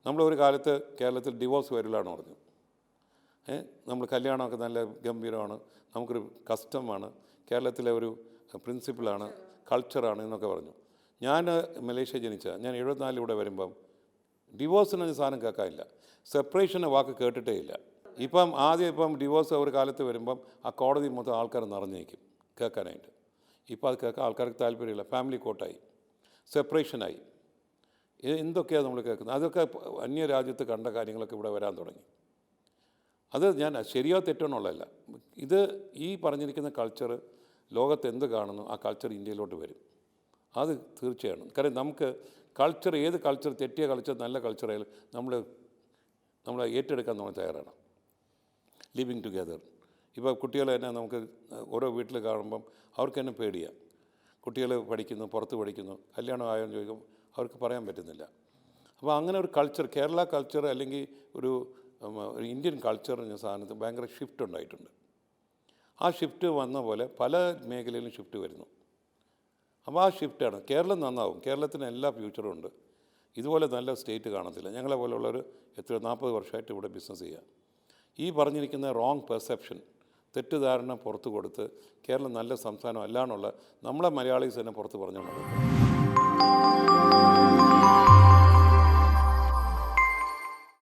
നമ്മളൊരു കാലത്ത് കേരളത്തിൽ ഡിവോഴ്സ് വരില്ലാന്ന് പറഞ്ഞു. നമ്മൾ കല്യാണമൊക്കെ നല്ല ഗംഭീരമാണ്, നമുക്കൊരു കസ്റ്റമാണ്, കേരളത്തിലെ ഒരു പ്രിൻസിപ്പിളാണ്, കൾച്ചറാണ് എന്നൊക്കെ പറഞ്ഞു. ഞാൻ മലേഷ്യ ജനിച്ച ഞാൻ 74 ഇവിടെ വരുമ്പം ഡിവോഴ്സിനൊരു സാധനം കേൾക്കാനില്ല, സെപ്പറേഷൻ്റെ വാക്ക് കേട്ടിട്ടേ ഇല്ല. ഇപ്പം ഡിവോഴ്സ് ഒരു കാലത്ത് വരുമ്പം ആ കോടതി മൊത്തം ആൾക്കാർ നിറഞ്ഞേക്കും കേൾക്കാനായിട്ട്. ഇപ്പോൾ അത് കേൾക്കാൻ ആൾക്കാർക്ക് താല്പര്യമില്ല. ഫാമിലി കോർട്ടായി, സെപ്പറേഷനായി, എന്തൊക്കെയാണ് നമ്മൾ കേൾക്കുന്നത്. അതൊക്കെ അന്യരാജ്യത്ത് കണ്ട കാര്യങ്ങളൊക്കെ ഇവിടെ വരാൻ തുടങ്ങി. അത് ഞാൻ ശരിയോ തെറ്റോ എന്നുള്ളതല്ല, ഇത് ഈ പറഞ്ഞിരിക്കുന്ന കൾച്ചർ ലോകത്ത് എന്ത് കാണുന്നു ആ കൾച്ചർ ഇന്ത്യയിലോട്ട് വരും. അത് തീർച്ചയാണ്. കാരണം നമുക്ക് കൾച്ചർ, ഏത് കൾച്ചർ, തെറ്റിയ കൾച്ചർ നല്ല കൾച്ചറായാലും നമ്മൾ ഏറ്റെടുക്കാൻ നമ്മൾ തയ്യാറാണ്. Living together. ഇപ്പോൾ കുട്ടികൾ തന്നെ നമുക്ക് ഓരോ വീട്ടിൽ കാണുമ്പം അവർക്ക് തന്നെ പേടിയാണ്. കുട്ടികൾ പഠിക്കുന്നു, പുറത്ത് പഠിക്കുന്നു, കല്യാണം ആയോ എന്ന് ചോദിക്കുമ്പോൾ അവർക്ക് പറയാൻ പറ്റുന്നില്ല. അപ്പോൾ അങ്ങനെ ഒരു കൾച്ചർ, കേരള കൾച്ചർ അല്ലെങ്കിൽ ഒരു ഇന്ത്യൻ കൾച്ചർ എന്ന സാധനത്തിൽ ഭയങ്കര ഷിഫ്റ്റ് ഉണ്ടായിട്ടുണ്ട്. ആ ഷിഫ്റ്റ് വന്ന പോലെ പല മേഖലയിലും ഷിഫ്റ്റ് വരുന്നു. അപ്പോൾ ആ ഷിഫ്റ്റാണ്. കേരളം നന്നാവും, കേരളത്തിന് എല്ലാ ഫ്യൂച്ചറും ഉണ്ട്. ഇതുപോലെ നല്ല സ്റ്റേറ്റ് കാണത്തില്ല. ഞങ്ങളെ പോലുള്ളവർ 40 വർഷമായിട്ട് ഇവിടെ ബിസിനസ് ചെയ്യുക. ഈ പറഞ്ഞിരിക്കുന്ന റോങ് പെർസെപ്ഷൻ, തെറ്റിദ്ധാരണ പുറത്ത് കൊടുത്ത് കേരളം നല്ല സംസ്ഥാനം അല്ലാന്നുള്ള നമ്മളെ മലയാളീസ് തന്നെ പുറത്ത് പറഞ്ഞുകൊണ്ട്